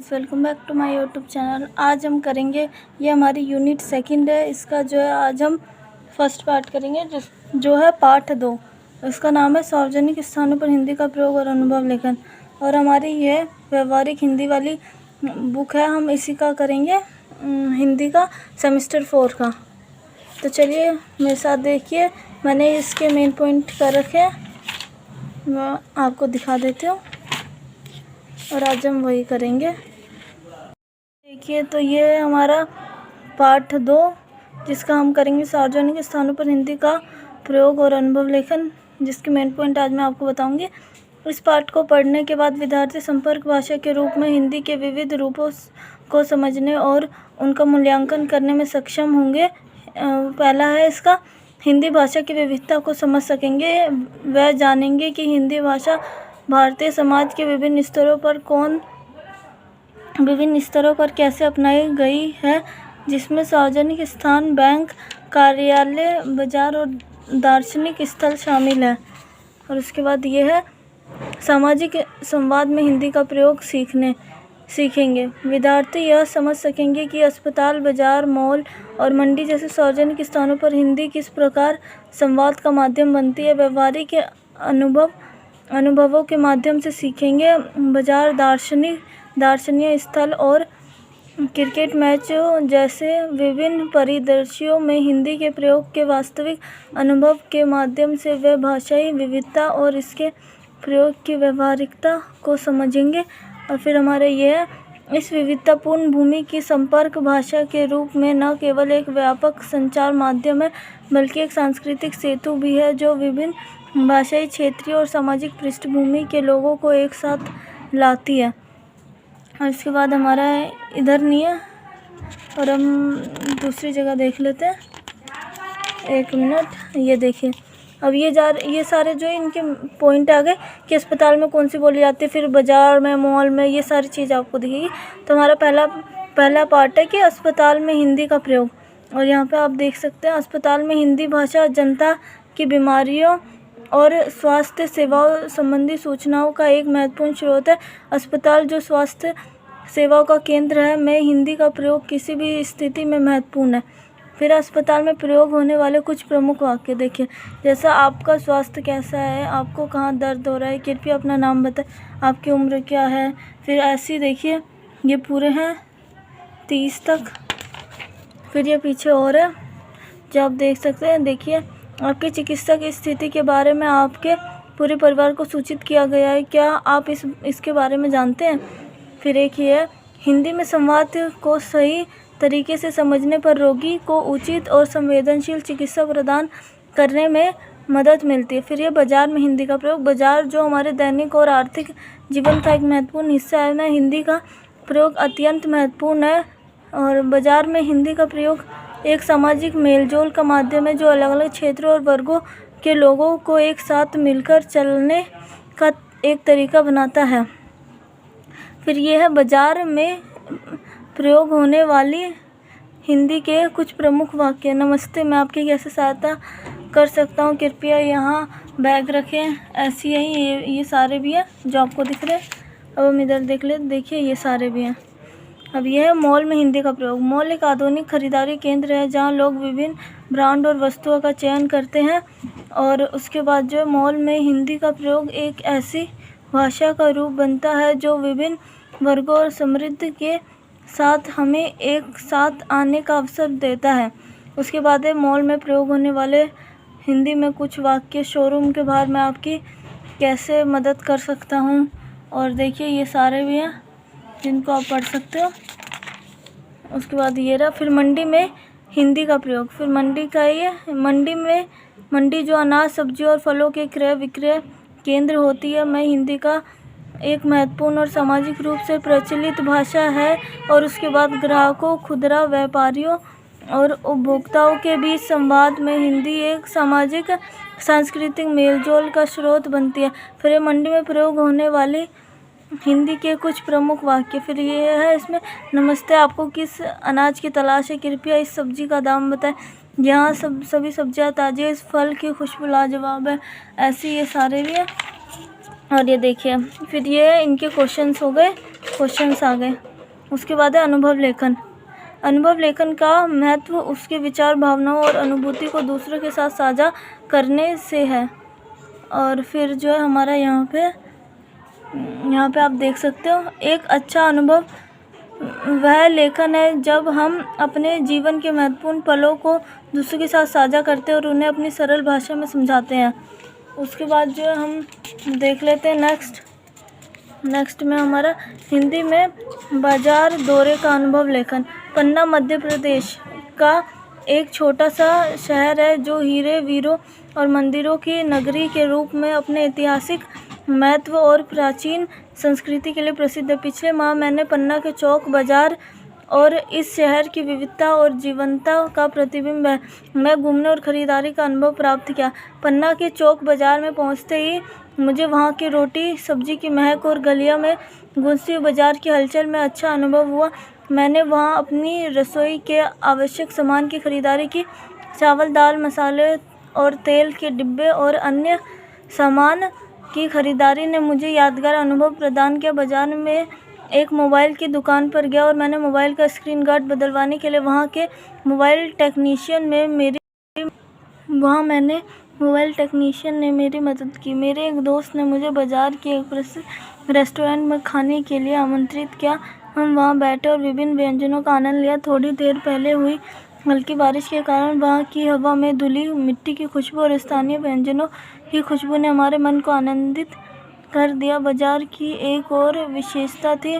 Welcome back to my YouTube channel. आज हम करेंगे, ये हमारी यूनिट सेकंड है। इसका जो है आज हम फर्स्ट पार्ट करेंगे जो है पार्ट 2। इसका नाम है सार्वजनिक स्थानों पर हिंदी का प्रयोग और अनुभव लेखन। और हमारी ये व्यवहारिक हिंदी वाली बुक है, हम इसी का करेंगे हिंदी का सेमेस्टर 4 का। तो चलिए मेरे साथ देखिए, मैंने इसके मेन पॉइंट कर रखे हैं, मैं आपको दिखा देती हूँ और आज हम वही करेंगे। देखिए तो ये हमारा पार्ट 2 जिसका हम करेंगे सार्वजनिक स्थानों पर हिंदी का प्रयोग और अनुभव लेखन, जिसके मेन पॉइंट आज मैं आपको बताऊंगी। इस पाठ को पढ़ने के बाद विद्यार्थी संपर्क भाषा के रूप में हिंदी के विविध रूपों को समझने और उनका मूल्यांकन करने में सक्षम होंगे। पहला है इसका, हिंदी भाषा की विविधता को समझ सकेंगे। वह जानेंगे कि हिंदी भाषा भारतीय समाज के विभिन्न स्तरों पर कैसे अपनाई गई है, जिसमें सार्वजनिक स्थान, बैंक, कार्यालय, बाजार और दार्शनिक स्थल शामिल है। और उसके बाद ये है, सामाजिक संवाद में हिंदी का प्रयोग सीखेंगे। विद्यार्थी यह समझ सकेंगे कि अस्पताल, बाजार, मॉल और मंडी जैसे सार्वजनिक स्थानों पर हिंदी किस प्रकार संवाद का माध्यम बनती है। व्यवहारिक अनुभवों के माध्यम से सीखेंगे। बाजार, दर्शनीय स्थल और क्रिकेट मैच जैसे विभिन्न परिदृश्यों में हिंदी के प्रयोग के वास्तविक अनुभव के माध्यम से वे भाषाई विविधता और इसके प्रयोग की व्यवहारिकता को समझेंगे। और फिर हमारे ये है, इस विविधतापूर्ण भूमि की संपर्क भाषा के रूप में न केवल एक व्यापक संचार माध्यम है, बल्कि एक सांस्कृतिक सेतु भी है जो विभिन्न भाषाई, क्षेत्रीय और सामाजिक पृष्ठभूमि के लोगों को एक साथ लाती है। और इसके बाद हमारा इधर नहीं है और हम दूसरी जगह देख लेते हैं। एक मिनट, ये देखिए, अब ये सारे जो इनके पॉइंट आ गए कि अस्पताल में कौन सी बोली जाती है, फिर बाज़ार में, मॉल में, ये सारी चीज़ आपको दिखेगी। तो हमारा पहला पार्ट है कि अस्पताल में हिंदी का प्रयोग। और यहाँ पे आप देख सकते हैं, अस्पताल में हिंदी भाषा जनता की बीमारियों और स्वास्थ्य सेवाओं संबंधी सूचनाओं का एक महत्वपूर्ण स्रोत है। अस्पताल जो स्वास्थ्य सेवाओं का केंद्र है, में हिंदी का प्रयोग किसी भी स्थिति में महत्वपूर्ण है। फिर अस्पताल में प्रयोग होने वाले कुछ प्रमुख वाक्य देखिए, जैसा आपका स्वास्थ्य कैसा है, आपको कहाँ दर्द हो रहा है, कृपया अपना नाम बताएं, आपकी उम्र क्या है। फिर ऐसी देखिए, ये पूरे हैं 30 तक। फिर ये पीछे और है जो आप देख सकते हैं। देखिए, आपकी चिकित्सा की स्थिति के बारे में आपके पूरे परिवार को सूचित किया गया है, क्या आप इसके बारे में जानते हैं। फिर एक ये है, हिंदी में संवाद को सही तरीके से समझने पर रोगी को उचित और संवेदनशील चिकित्सा प्रदान करने में मदद मिलती है। फिर ये बाज़ार में हिंदी का प्रयोग, बाज़ार जो हमारे दैनिक और आर्थिक जीवन का एक महत्वपूर्ण हिस्सा है, में हिंदी का प्रयोग अत्यंत महत्वपूर्ण है। और बाज़ार में हिंदी का प्रयोग एक सामाजिक मेलजोल का माध्यम है जो अलग अलग क्षेत्रों और वर्गों के लोगों को एक साथ मिलकर चलने का एक तरीका बनाता है। फिर ये है, बाज़ार में प्रयोग होने वाली हिंदी के कुछ प्रमुख वाक्य। नमस्ते, मैं आपकी कैसे सहायता कर सकता हूँ, कृपया यहाँ बैग रखें। ऐसी ही ये सारे भी हैं जो आपको दिख रहे हैं। अब हम इधर देख ले, देखिए ये सारे भी हैं। अब यह है, मॉल में हिंदी का प्रयोग। मॉल एक आधुनिक खरीदारी केंद्र है जहाँ लोग विभिन्न ब्रांड और वस्तुओं का चयन करते हैं। और उसके बाद जो मॉल में हिंदी का प्रयोग एक ऐसी भाषा का रूप बनता है जो विभिन्न वर्गों और समृद्धि के साथ हमें एक साथ आने का अवसर देता है। उसके बाद है, मॉल में प्रयोग होने वाले हिंदी में कुछ वाक्य। शोरूम के बाहर मैं आपकी कैसे मदद कर सकता हूँ। और देखिए ये सारे भी हैं जिनको आप पढ़ सकते हो। उसके बाद ये रहा, फिर मंडी में हिंदी का प्रयोग। फिर मंडी का ये, मंडी जो अनाज, सब्जी और फलों के क्रय विक्रय केंद्र होती है, में हिंदी का एक महत्वपूर्ण और सामाजिक रूप से प्रचलित भाषा है। और उसके बाद ग्राहकों, खुदरा व्यापारियों और उपभोक्ताओं के बीच संवाद में हिंदी एक सामाजिक सांस्कृतिक मेलजोल का स्रोत बनती है। फिर मंडी में प्रयोग होने वाली हिंदी के कुछ प्रमुख वाक्य। फिर ये है इसमें, नमस्ते, आपको किस अनाज की तलाश है, कृपया इस सब्जी का दाम बताएं, यहाँ सभी सब्जियां ताज़ी, इस फल की खुशबू लाजवाब है। ऐसे ये सारे भी है। और ये देखिए, फिर ये इनके क्वेश्चंस हो गए, क्वेश्चंस आ गए। उसके बाद है अनुभव लेखन। अनुभव लेखन का महत्व उसके विचार, भावनाओं और अनुभूति को दूसरों के साथ साझा करने से है। और फिर जो है हमारा यहाँ पे आप देख सकते हो, एक अच्छा अनुभव वह लेखन है जब हम अपने जीवन के महत्वपूर्ण पलों को दूसरों के साथ साझा करते हैं और उन्हें अपनी सरल भाषा में समझाते हैं। उसके बाद जो है हम देख लेते हैं नेक्स्ट में हमारा हिंदी में बाजार दौरे का अनुभव लेखन। पन्ना मध्य प्रदेश का एक छोटा सा शहर है जो हीरे, वीरों और मंदिरों की नगरी के रूप में अपने ऐतिहासिक महत्व और प्राचीन संस्कृति के लिए प्रसिद्ध है। पिछले माह मैंने पन्ना के चौक बाजार और इस शहर की विविधता और जीवंतता का प्रतिबिंब है मैं घूमने और ख़रीदारी का अनुभव प्राप्त किया। पन्ना के चौक बाज़ार में पहुंचते ही मुझे वहां की रोटी सब्जी की महक और गलियों में गूंजती हुई बाज़ार की हलचल में अच्छा अनुभव हुआ। मैंने वहां अपनी रसोई के आवश्यक सामान की खरीदारी की। चावल, दाल, मसाले और तेल के डिब्बे और अन्य सामान की खरीदारी ने मुझे यादगार अनुभव प्रदान किया। बाज़ार में एक मोबाइल की दुकान पर गया और मैंने मोबाइल का स्क्रीन गार्ड बदलवाने के लिए वहां के मोबाइल टेक्नीशियन ने मेरी मदद की। मेरे एक दोस्त ने मुझे बाज़ार के एक प्रसिद्ध रेस्टोरेंट में खाने के लिए आमंत्रित किया। हम वहां बैठे और विभिन्न व्यंजनों का आनंद लिया। थोड़ी देर पहले हुई हल्की बारिश के कारण वहां की हवा में धुली मिट्टी की खुशबू और स्थानीय व्यंजनों की खुशबू ने हमारे मन को आनंदित कर दिया। बाज़ार की एक और विशेषता थी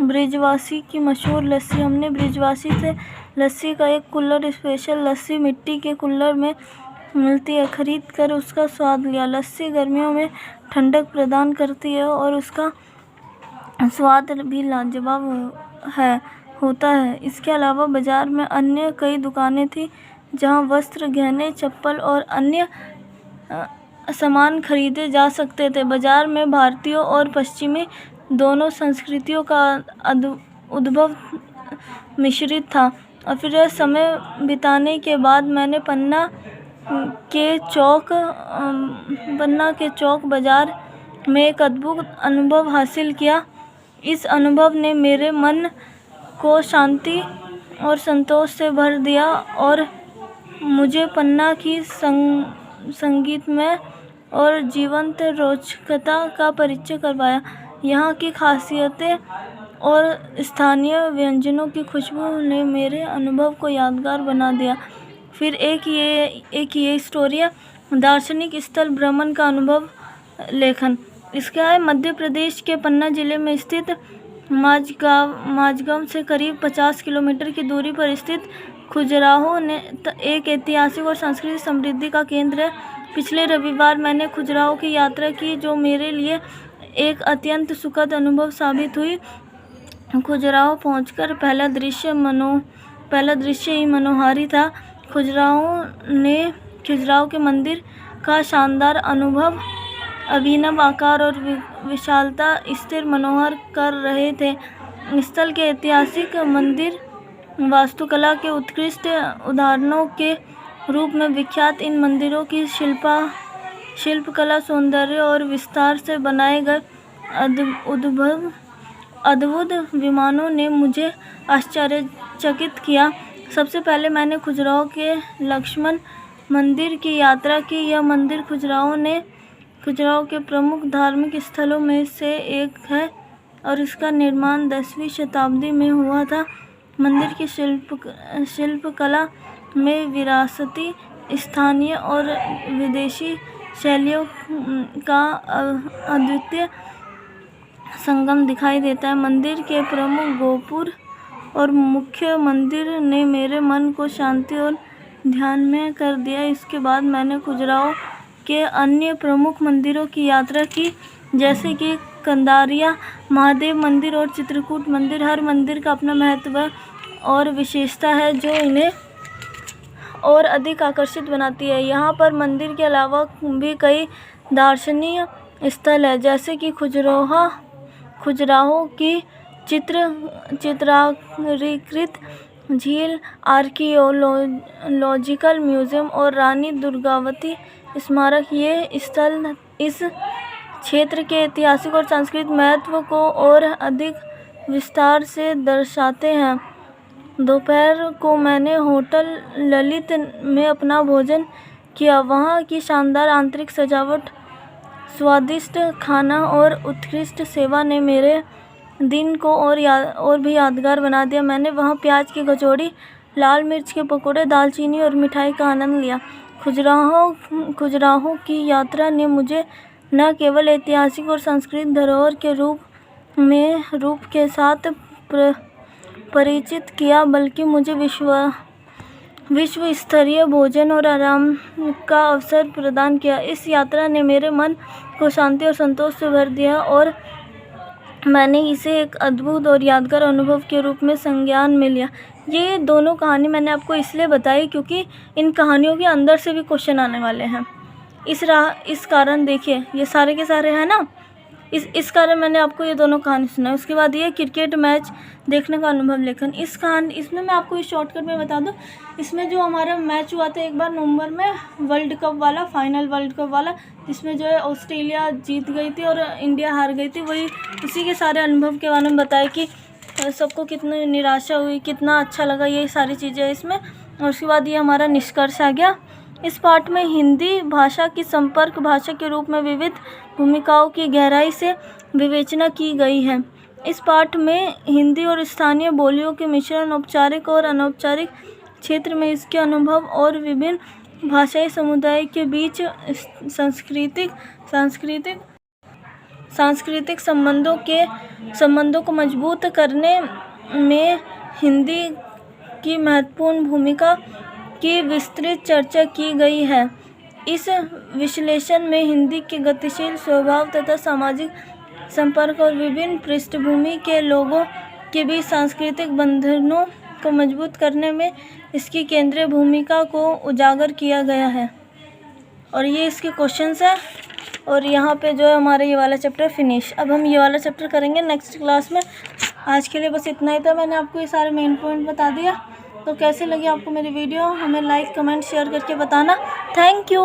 ब्रिजवासी की मशहूर लस्सी। हमने ब्रिजवासी से लस्सी का एक कुल्हड़, स्पेशल लस्सी मिट्टी के कुल्हड़ में मिलती है, खरीद कर उसका स्वाद लिया। लस्सी गर्मियों में ठंडक प्रदान करती है और उसका स्वाद भी लाजवाब होता है। इसके अलावा बाज़ार में अन्य कई दुकानें थीं जहां वस्त्र, गहने, चप्पल और अन्य सामान खरीदे जा सकते थे। बाज़ार में भारतीय और पश्चिमी दोनों संस्कृतियों का उद्भव मिश्रित था। और फिर समय बिताने के बाद मैंने पन्ना के चौक बाज़ार में एक अद्भुत अनुभव हासिल किया। इस अनुभव ने मेरे मन को शांति और संतोष से भर दिया और मुझे पन्ना की संगीतमय और जीवंत रोचकता का परिचय करवाया। यहाँ की खासियतें और स्थानीय व्यंजनों की खुशबू ने मेरे अनुभव को यादगार बना दिया। फिर एक ये स्टोरी है दार्शनिक स्थल भ्रमण का अनुभव लेखन। इसका है मध्य प्रदेश के पन्ना जिले में स्थित माझगांव से करीब 50 किलोमीटर की दूरी पर स्थित खजुराहो एक ऐतिहासिक और सांस्कृतिक समृद्धि का केंद्र है। पिछले रविवार मैंने खजुराहो की यात्रा की जो मेरे लिए एक अत्यंत सुखद अनुभव साबित हुई। खजुराहो पहुंचकर पहला दृश्य ही मनोहारी था। खजुराहो के मंदिर का शानदार अनुभव, अभिनव आकार और विशालता स्थिर मनोहर कर रहे थे। स्थल के ऐतिहासिक मंदिर वास्तुकला के उत्कृष्ट उदाहरणों के रूप में विख्यात। इन मंदिरों की शिल्पकला, सौंदर्य और विस्तार से बनाए गए अद्भुत विमानों ने मुझे आश्चर्यचकित किया। सबसे पहले मैंने खजुराहो के लक्ष्मण मंदिर की यात्रा की। यह मंदिर खजुराहो के प्रमुख धार्मिक स्थलों में से एक है और इसका निर्माण 10वीं शताब्दी में हुआ था। मंदिर की शिल्पकला में विरासती, स्थानीय और विदेशी शैलियों का अद्वितीय संगम दिखाई देता है। मंदिर के प्रमुख गोपुर और मुख्य मंदिर ने मेरे मन को शांति और ध्यानमय कर दिया। इसके बाद मैंने खजुराहो के अन्य प्रमुख मंदिरों की यात्रा की, जैसे कि कंदारिया महादेव मंदिर और चित्रकूट मंदिर। हर मंदिर का अपना महत्व और विशेषता है जो इन्हें और अधिक आकर्षित बनाती है। यहाँ पर मंदिर के अलावा भी कई दार्शनिक स्थल है, जैसे कि खजुराहो की चित्राकृत झील, आर्कियोलॉजिकल म्यूजियम और रानी दुर्गावती स्मारक। ये स्थल इस क्षेत्र के ऐतिहासिक और सांस्कृतिक महत्व को और अधिक विस्तार से दर्शाते हैं। दोपहर को मैंने होटल ललित में अपना भोजन किया। वहाँ की शानदार आंतरिक सजावट, स्वादिष्ट खाना और उत्कृष्ट सेवा ने मेरे दिन को और भी यादगार बना दिया। मैंने वहाँ प्याज की कचौड़ी, लाल मिर्च के पकौड़े, दालचीनी और मिठाई का आनंद लिया। खजुराहो की यात्रा ने मुझे न केवल ऐतिहासिक और सांस्कृतिक धरोहर के रूप के साथ परिचित किया, बल्कि मुझे विश्व स्तरीय भोजन और आराम का अवसर प्रदान किया। इस यात्रा ने मेरे मन को शांति और संतोष से भर दिया और मैंने इसे एक अद्भुत और यादगार अनुभव के रूप में संज्ञान में लिया। ये दोनों कहानी मैंने आपको इसलिए बताई क्योंकि इन कहानियों के अंदर से भी क्वेश्चन आने वाले हैं। इस कारण देखिए ये सारे के सारे हैं ना, इस कारण मैंने आपको ये दोनों कहानी सुनाई। उसके बाद ये क्रिकेट मैच देखने का अनुभव लेखन। इसमें मैं आपको इस शॉर्टकट में बता दूं, इसमें जो हमारा मैच हुआ था एक बार नवंबर में वर्ल्ड कप वाला, फाइनल वर्ल्ड कप वाला, जिसमें जो है ऑस्ट्रेलिया जीत गई थी और इंडिया हार गई थी, वही उसी के सारे अनुभव के बारे में बताया कि सबको कितनी निराशा हुई, कितना अच्छा लगा, ये सारी चीज़ें इसमें। और उसके बाद ये हमारा निष्कर्ष आ गया। इस पाठ में हिंदी भाषा की संपर्क भाषा के रूप में विविध भूमिकाओं की गहराई से विवेचना की गई है। इस पाठ में हिंदी और स्थानीय बोलियों के मिश्रण, औपचारिक और अनौपचारिक क्षेत्र में इसके अनुभव और विभिन्न भाषाई समुदाय के बीच सांस्कृतिक संबंधों को मजबूत करने में हिंदी की महत्वपूर्ण भूमिका की विस्तृत चर्चा की गई है। इस विश्लेषण में हिंदी के गतिशील स्वभाव तथा सामाजिक संपर्क और विभिन्न पृष्ठभूमि के लोगों के बीच सांस्कृतिक बंधनों को मजबूत करने में इसकी केंद्रीय भूमिका को उजागर किया गया है। और ये इसके क्वेश्चंस हैं। और यहाँ पे जो है हमारा ये वाला चैप्टर फिनिश। अब हम ये वाला चैप्टर करेंगे नेक्स्ट क्लास में। आज के लिए बस इतना ही था, मैंने आपको ये सारे मेन पॉइंट बता दिया। तो कैसे लगी आपको मेरी वीडियो, हमें लाइक, कमेंट, शेयर करके बताना। Thank you.